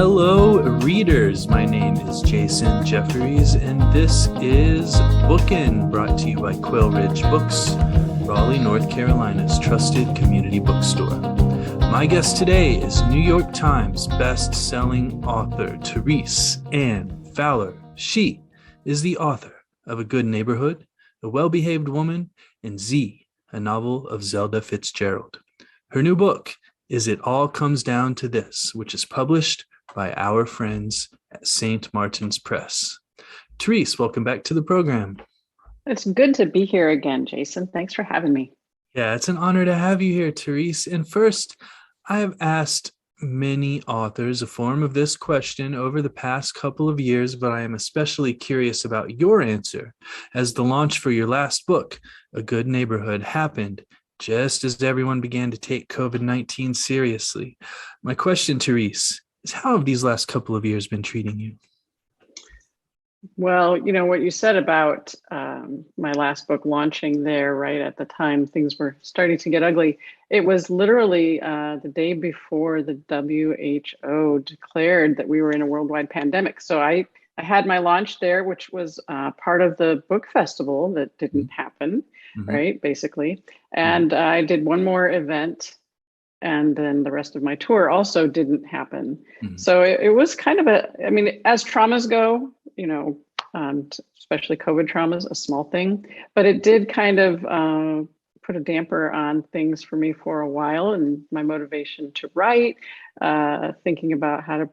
Hello, readers. My name is Jason Jeffries, and this is Bookin', brought to you by Quail Ridge Books, Raleigh, North Carolina's trusted community bookstore. My guest today is New York Times best-selling author Therese Ann Fowler'A. She is the author of A Good Neighborhood, A Well-Behaved Woman, and Z, a novel of Zelda Fitzgerald. Her new book is It All Comes Down to This, which is published by our friends at St. Martin's Press. Therese, welcome back to the program. It's good to be here again, Jason. Thanks for having me. Yeah, it's an honor to have you here, Therese. And first, I have asked many authors a form of this question over the past couple of years, but I am especially curious about your answer as the launch for your last book, A Good Neighborhood, happened just as everyone began to take COVID-19 seriously. My question, Therese, is how have these last couple of years been treating you? Well, you know what you said about my last book launching there, right at the time things were starting to get ugly. It was literally the day before the WHO declared that we were in a worldwide pandemic. So I had my launch there, which was part of the book festival that didn't happen, right, basically. And I did one more event, and then the rest of my tour also didn't happen. So it was kind of as traumas go, you know, especially COVID traumas, a small thing, but it did kind of put a damper on things for me for a while, and my motivation to write, thinking about how to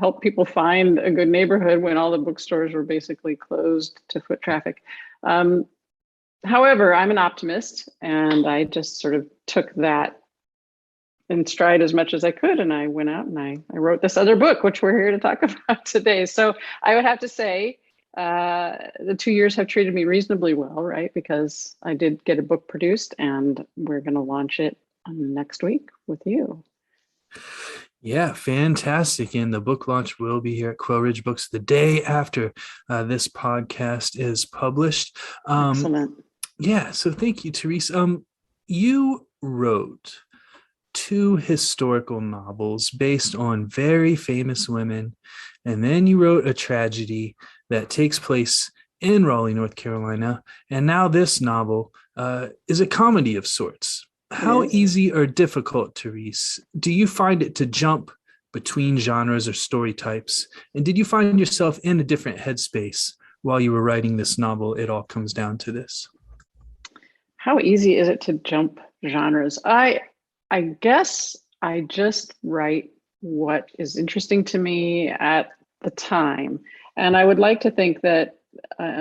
help people find a good neighborhood when all the bookstores were basically closed to foot traffic. However, I'm an optimist, and I just sort of took that in stride as much as I could. And I went out and I wrote this other book, which we're here to talk about today. So I would have to say the 2 years have treated me reasonably well, right? Because I did get a book produced, and we're going to launch it next week with you. Yeah, fantastic. And the book launch will be here at Quail Ridge Books the day after this podcast is published. Excellent. Yeah, so thank you, Therese. You wrote 2 historical novels based on very famous women, and then you wrote a tragedy that takes place in Raleigh, North Carolina, and now this novel is a comedy of sorts. How easy or difficult, Therese, do you find it to jump between genres or story types? And did you find yourself in a different headspace while you were writing this novel, It All Comes Down to This? How easy is it to jump genres? I guess I just write what is interesting to me at the time. And I would like to think that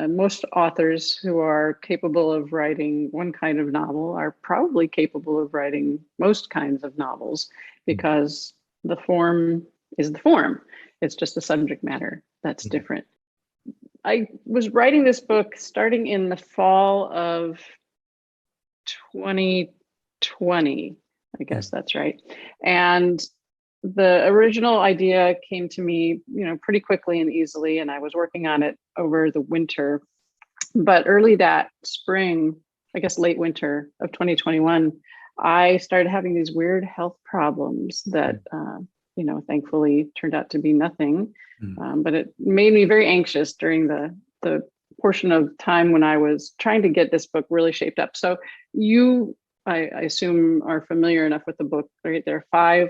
most authors who are capable of writing one kind of novel are probably capable of writing most kinds of novels, because the form is the form. It's just the subject matter that's different. I was writing this book starting in the fall of 2020. I guess that's right. And the original idea came to me, you know, pretty quickly and easily, and I was working on it over the winter. But early that spring, I guess late winter of 2021, I started having these weird health problems that, you know, thankfully turned out to be nothing. But it made me very anxious during the portion of time when I was trying to get this book really shaped up. So I assume are familiar enough with the book, right? There are 5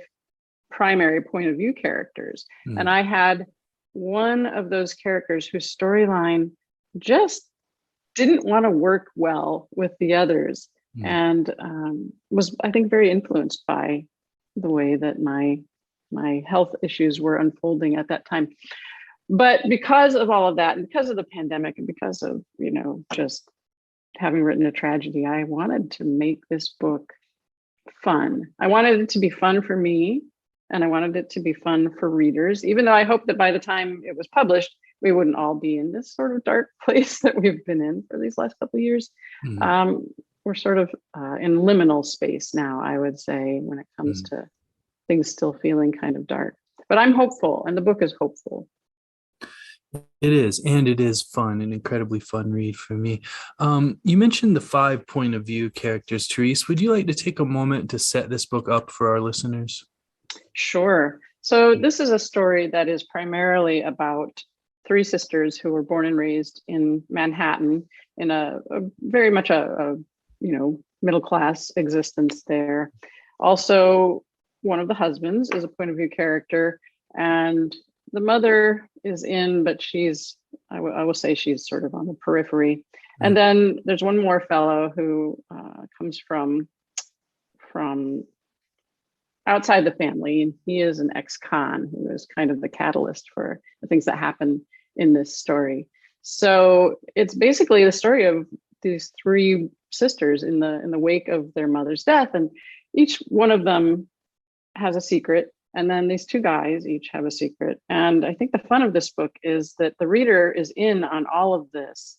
primary point of view characters. And I had one of those characters whose storyline just didn't want to work well with the others, and was, I think, very influenced by the way that my health issues were unfolding at that time. But because of all of that, and because of the pandemic, and because of, you know, just having written a tragedy, I wanted to make this book fun. I wanted it to be fun for me, and I wanted it to be fun for readers, even though I hoped that by the time it was published, we wouldn't all be in this sort of dark place that we've been in for these last couple of years. We're sort of in liminal space now, I would say, when it comes to things still feeling kind of dark. But I'm hopeful, and the book is hopeful. It is, and it is fun, an incredibly fun read for me. You mentioned the 5 point of view characters, Therese. Would you like to take a moment to set this book up for our listeners? Sure. So this is a story that is primarily about three sisters who were born and raised in Manhattan in a very much a middle class existence there. Also, one of the husbands is a point of view character, and the mother is in, but she's I will say she's sort of on the periphery. And then there's one more fellow who comes from outside the family, and he is an ex-con who is kind of the catalyst for the things that happen in this story. So it's basically the story of these three sisters in the wake of their mother's death, and each one of them has a secret, and then these two guys each have a secret. And I think the fun of this book is that the reader is in on all of this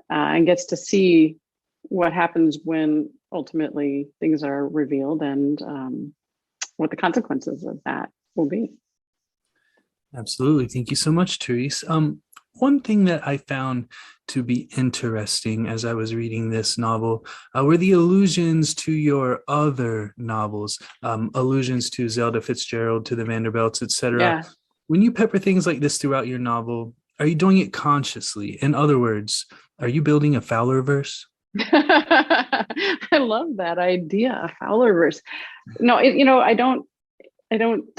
and gets to see what happens when ultimately things are revealed, and what the consequences of that will be. Absolutely. Thank you so much, Therese. One thing that I found to be interesting as I was reading this novel were the allusions to your other novels, allusions to Zelda Fitzgerald, to the Vanderbilts, etc. Yeah. When you pepper things like this throughout your novel, are you doing it consciously? In other words, are you building a Fowlerverse? I love that idea, Fowlerverse. No, I don't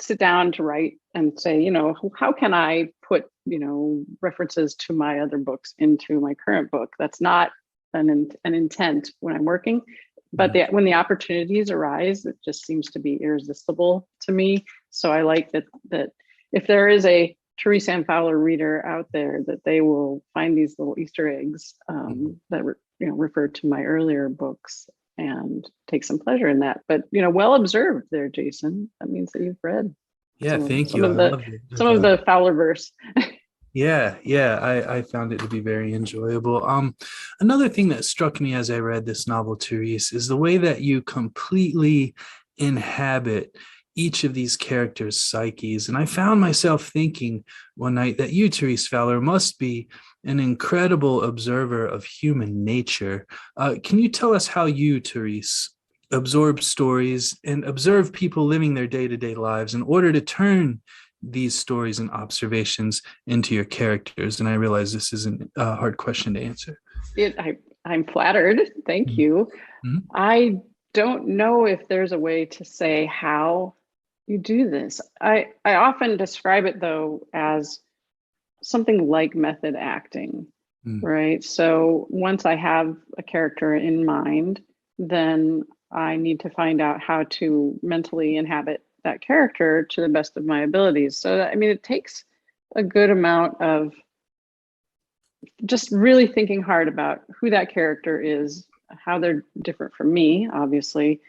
sit down to write and say, how can I put, references to my other books into my current book? That's not an intent when I'm working. But when the opportunities arise, it just seems to be irresistible to me. So I like that if there is a Therese Ann Fowler reader out there, that they will find these little Easter eggs that refer to my earlier books and take some pleasure in that. But well observed there, Jason. That means that you've read. Yeah, thank you. I loved it. Some of the Fowlerverse. Yeah, I found it to be very enjoyable. Another thing that struck me as I read this novel, Therese, is the way that you completely inhabit each of these characters' psyches. And I found myself thinking one night that you, Therese Fowler, must be an incredible observer of human nature. Can you tell us how you, Therese, absorb stories and observe people living their day-to-day lives in order to turn these stories and observations into your characters? And I realize this isn't a hard question to answer. I'm flattered. Thank you. Mm-hmm. I don't know if there's a way to say how you do this. I often describe it, though, as something like method acting, right? So once I have a character in mind, then I need to find out how to mentally inhabit that character to the best of my abilities. So, it takes a good amount of just really thinking hard about who that character is, how they're different from me, obviously,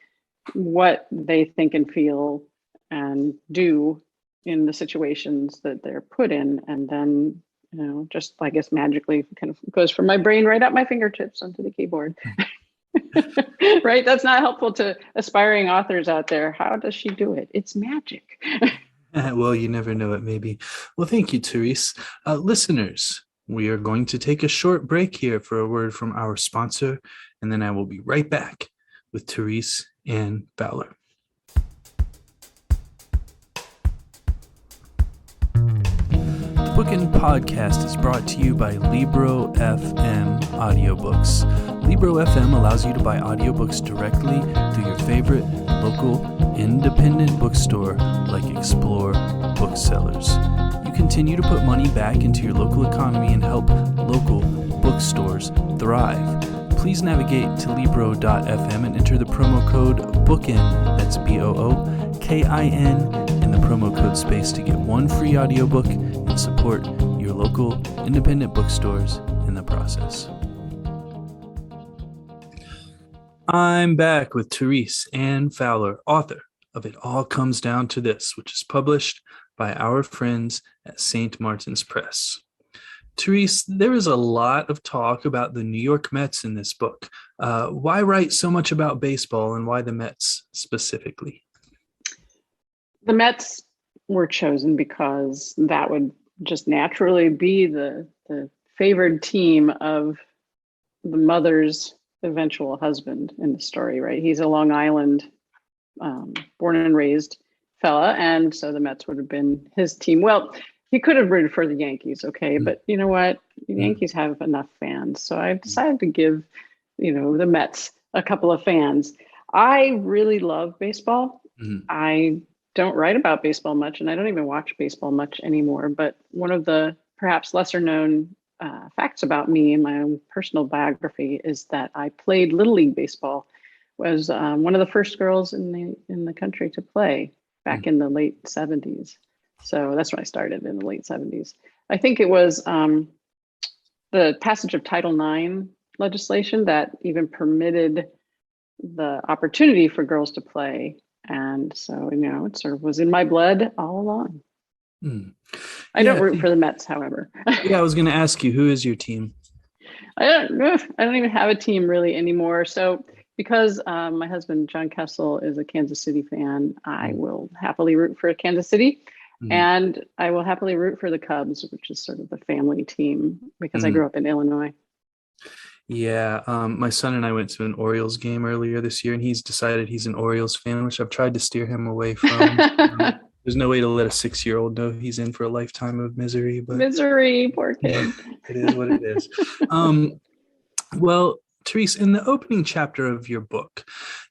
what they think and feel and do in the situations that they're put in. And then, just, I guess, magically kind of goes from my brain right up my fingertips onto the keyboard. Right? That's not helpful to aspiring authors out there. How does she do it? It's magic. Well, you never know, it maybe. Well, thank you, Therese. Listeners, we are going to take a short break here for a word from our sponsor, and then I will be right back with Therese Ann Fowler. The Bookin' Podcast is brought to you by Libro FM Audiobooks. Libro FM allows you to buy audiobooks directly through your favorite local independent bookstore like Explore Booksellers. You continue to put money back into your local economy and help local bookstores thrive. Please navigate to Libro.fm and enter the promo code BOOKIN, that's BOOKIN, in the promo code space to get one free audiobook and support your local independent bookstores in the process. I'm back with Therese Ann Fowler, author of It All Comes Down to This, which is published by our friends at St. Martin's Press. Therese, there is a lot of talk about the New York Mets in this book. Why write so much about baseball, and why the Mets specifically? The Mets were chosen because that would just naturally be the favored team of the mother's eventual husband in the story, right? He's a Long Island born and raised fella, and so the Mets would have been his team. Well, he could have rooted for the Yankees, okay, but you know what? The Yankees have enough fans, so I decided to give, the Mets a couple of fans. I really love baseball. Mhm. I don't write about baseball much, and I don't even watch baseball much anymore. But one of the perhaps lesser known facts about me in my own personal biography is that I played Little League baseball. Was one of the first girls in the country to play back in the late 70s. So that's when I started in the late 70s. I think it was the passage of Title IX legislation that even permitted the opportunity for girls to play. And so, it sort of was in my blood all along. Mm. I don't root for the Mets, however. Yeah, I was going to ask you, who is your team? I don't even have a team really anymore. So because my husband, John Kessel, is a Kansas City fan, I will happily root for Kansas City. And I will happily root for the Cubs, which is sort of the family team, because I grew up in Illinois. Yeah, my son and I went to an Orioles game earlier this year, and he's decided he's an Orioles fan, which I've tried to steer him away from. There's no way to let a 6-year-old know he's in for a lifetime of misery. But misery, poor kid. It is what it is. Well, Therese, in the opening chapter of your book,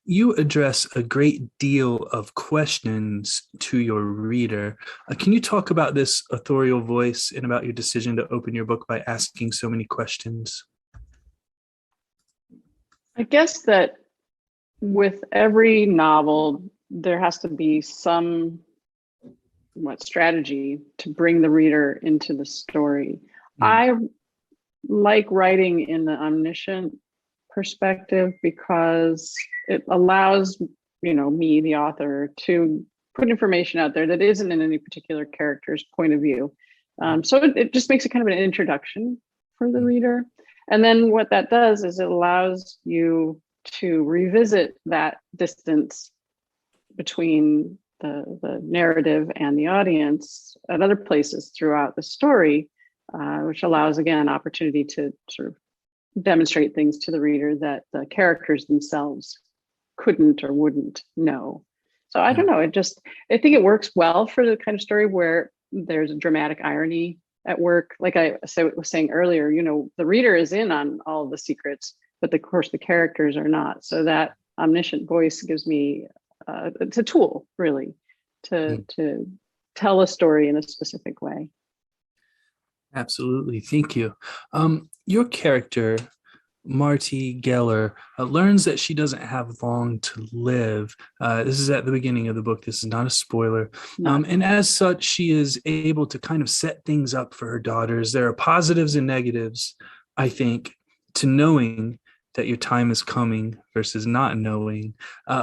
you address a great deal of questions to your reader. Can you talk about this authorial voice and about your decision to open your book by asking so many questions? I guess that with every novel, there has to be some strategy to bring the reader into the story. I like writing in the omniscient perspective because it allows, me, the author, to put information out there that isn't in any particular character's point of view. So it just makes it kind of an introduction for the reader. And then what that does is it allows you to revisit that distance between the narrative and the audience at other places throughout the story, which allows, again, opportunity to sort of demonstrate things to the reader that the characters themselves couldn't or wouldn't know. So I don't know, I think it works well for the kind of story where there's a dramatic irony at work. Like I was saying earlier, the reader is in on all of the secrets, but of course the characters are not. So that omniscient voice gives me, it's a tool really to tell a story in a specific way. Absolutely. Thank you. Your character, Marty Geller, learns that she doesn't have long to live. This is at the beginning of the book. This is not a spoiler. And as such, she is able to kind of set things up for her daughters. There are positives and negatives, I think, to knowing that your time is coming versus not knowing.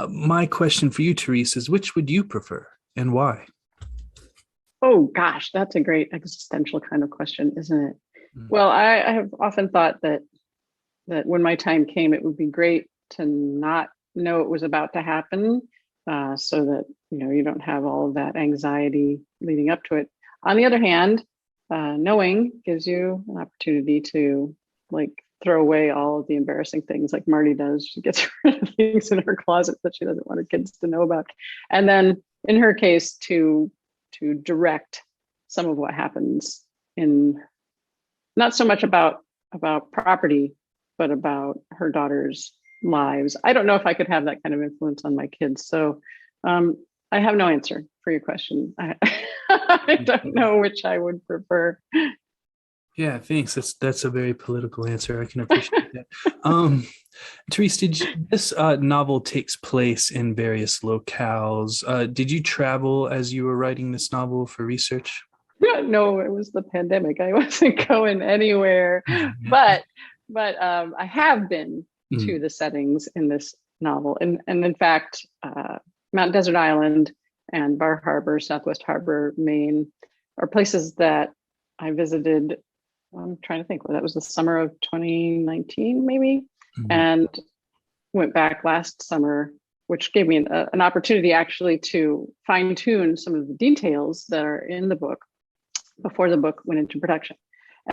My question for you, Therese, is which would you prefer and why? Oh, gosh, that's a great existential kind of question, isn't it? Well, I have often thought that when my time came, it would be great to not know it was about to happen, so that, you don't have all of that anxiety leading up to it. On the other hand, knowing gives you an opportunity to throw away all of the embarrassing things like Marty does. She gets rid of things in her closet that she doesn't want her kids to know about. And then in her case, to direct some of what happens in, not so much about property, but about her daughter's lives. I don't know if I could have that kind of influence on my kids. So I have no answer for your question. I don't know which I would prefer. Yeah, thanks. That's a very political answer. I can appreciate that. Therese, this novel takes place in various locales. Did you travel as you were writing this novel for research? No, it was the pandemic. I wasn't going anywhere, but I have been to the settings in this novel, and in fact, Mount Desert Island and Bar Harbor, Southwest Harbor, Maine, are places that I visited. I'm trying to think. Well, that was the summer of 2019, maybe, and went back last summer, which gave me an opportunity actually to fine tune some of the details that are in the book before the book went into production.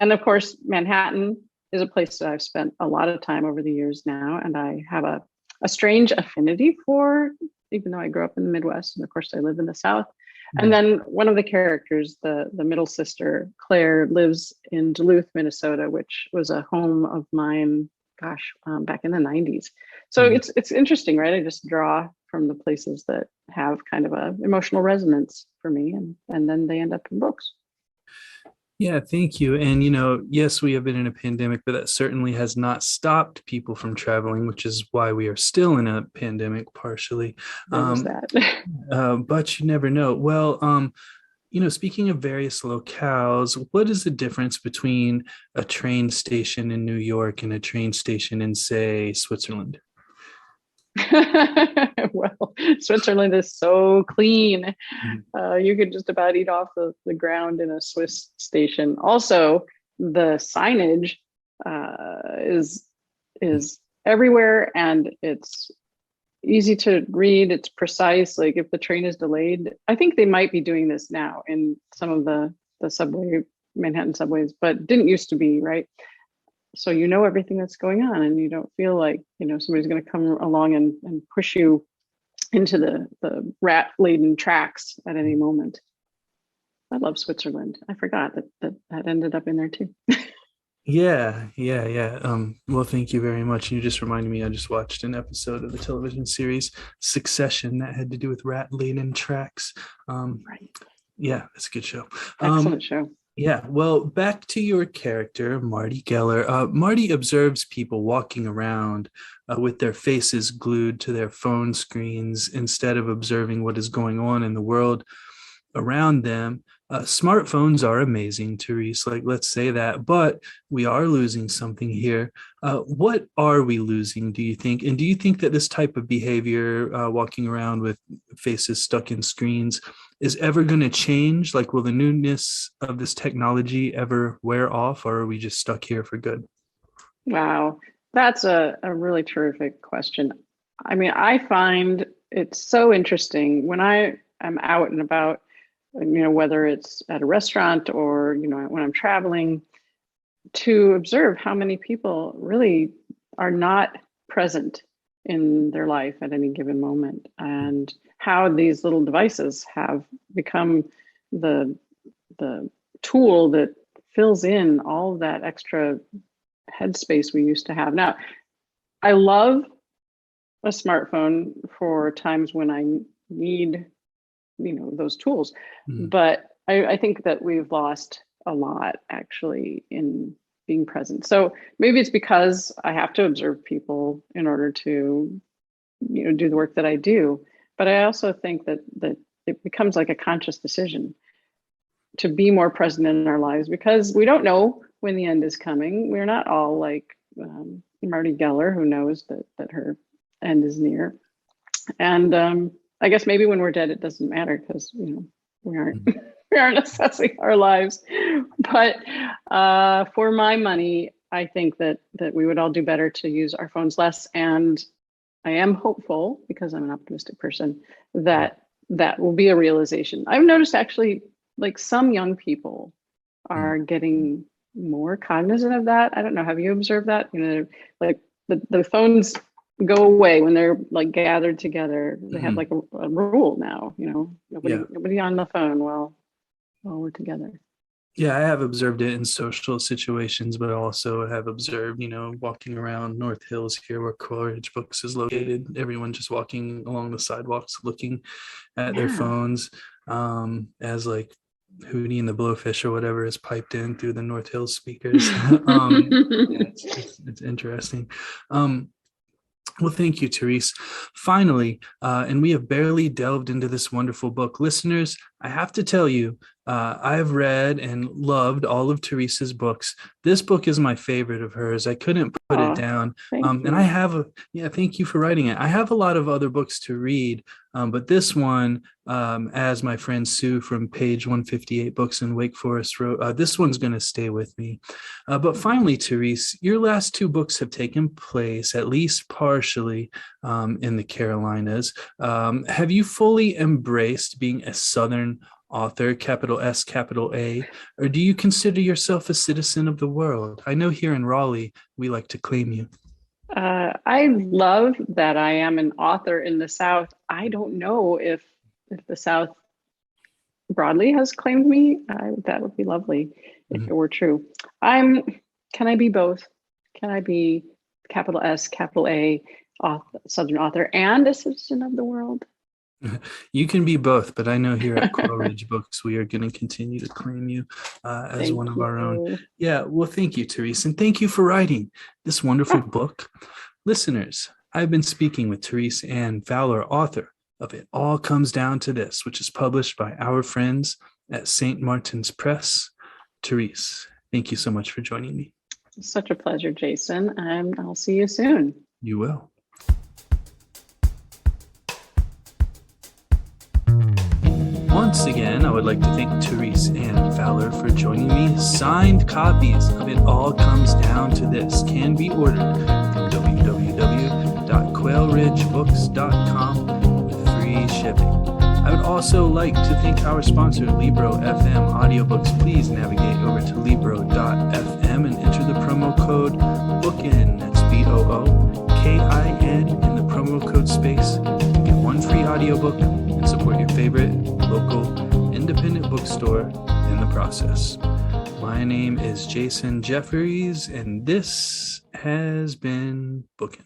And of course, Manhattan is a place that I've spent a lot of time over the years now, and I have a strange affinity for even though I grew up in the Midwest, and of course I live in the South. And then one of the characters, the middle sister, Claire, lives in Duluth, Minnesota, which was a home of mine, back in the 90s. So it's interesting, right? I just draw from the places that have kind of a emotional resonance for me, and then they end up in books. Yeah, thank you. And, yes, we have been in a pandemic, but that certainly has not stopped people from traveling, which is why we are still in a pandemic partially. There's that. But you never know. Well, speaking of various locales, what is the difference between a train station in New York and a train station in, say, Switzerland? Well, Switzerland is so clean. Mhm. You could just about eat off the ground in a Swiss station. Also, the signage is everywhere, and it's easy to read. It's precise. Like if the train is delayed, I think they might be doing this now in some of the subway, Manhattan subways, but didn't used to be, right? So you know everything that's going on, and you don't feel like somebody's going to come along and push you into the rat laden tracks at any moment. I love Switzerland. I forgot that ended up in there too. Yeah. Well, thank you very much. You just reminded me, I just watched an episode of the television series Succession that had to do with rat-laden tracks. Right. Yeah, it's a good show. Excellent show. Yeah, well, back to your character, Marty Geller. Marty observes people walking around with their faces glued to their phone screens instead of observing what is going on in the world around them. Smartphones are amazing, Therese, like let's say that, but we are losing something here. What are we losing, do you think? And do you think that this type of behavior, walking around with faces stuck in screens, is ever going to change? Like, will the newness of this technology ever wear off, or are we just stuck here for good? Wow, that's a really terrific question. I mean, I find it so interesting when I am out and about, whether it's at a restaurant or, when I'm traveling, to observe how many people really are not present in their life at any given moment, and how these little devices have become the tool that fills in all of that extra headspace we used to have. Now, I love a smartphone for times when I need, those tools. Mhm. But I think that we've lost a lot actually in being present. So maybe it's because I have to observe people in order to, do the work that I do. But I also think that it becomes like a conscious decision to be more present in our lives, because we don't know when the end is coming. We're not all like Marty Geller, who knows that her end is near. And I guess maybe when we're dead, it doesn't matter, because we aren't we aren't assessing our lives. But for my money, I think that we would all do better to use our phones less. And I am hopeful, because I'm an optimistic person, that will be a realization. I've noticed actually, like some young people are getting more cognizant of that. I don't know. Have you observed that? Like the phones go away when they're like gathered together. They have like a rule now, nobody on the phone while we're together. Yeah, I have observed it in social situations, but also have observed, walking around North Hills here where Coleridge Books is located, everyone just walking along the sidewalks looking at their phones, as like Hootie and the Blowfish or whatever is piped in through the North Hills speakers. Yeah, it's interesting. Well, thank you, Therese. Finally, and we have barely delved into this wonderful book. Listeners, I have to tell you, I've read and loved all of Therese's books. This book is my favorite of hers. I couldn't put it down. And I have thank you for writing it. I have a lot of other books to read, but this one, as my friend Sue from page 158 Books in Wake Forest wrote, this one's going to stay with me. But finally, Therese, your last two books have taken place, at least partially, in the Carolinas. Have you fully embraced being a Southern author, capital S, capital A, or do you consider yourself a citizen of the world? I know here in Raleigh, we like to claim you. I love that I am an author in the South. I don't know if the South broadly has claimed me. That would be lovely if it were true. I'm. Can I be both? Can I be capital S, capital A, Southern author, and a citizen of the world? You can be both, but I know here at Quill Ridge Books, we are going to continue to claim you as Thank one of our own. you. Yeah, well, thank you, Therese, and thank you for writing this wonderful book. Listeners, I've been speaking with Therese Ann Fowler, author of It All Comes Down to This, which is published by our friends at St. Martin's Press. Therese, thank you so much for joining me. Such a pleasure, Jason, and I'll see you soon. You will. Once again, I would like to thank Therese Ann Fowler for joining me. Signed copies of It All Comes Down to This can be ordered from www.quailridgebooks.com with free shipping. I would also like to thank our sponsor, Libro FM Audiobooks. Please navigate over to libro.fm and enter the promo code BOOKIN, that's BOOKIN, in the promo code space. You get one free audiobook and support your favorite local independent bookstore in the process. My name is Jason Jefferies, and this has been Bookin'.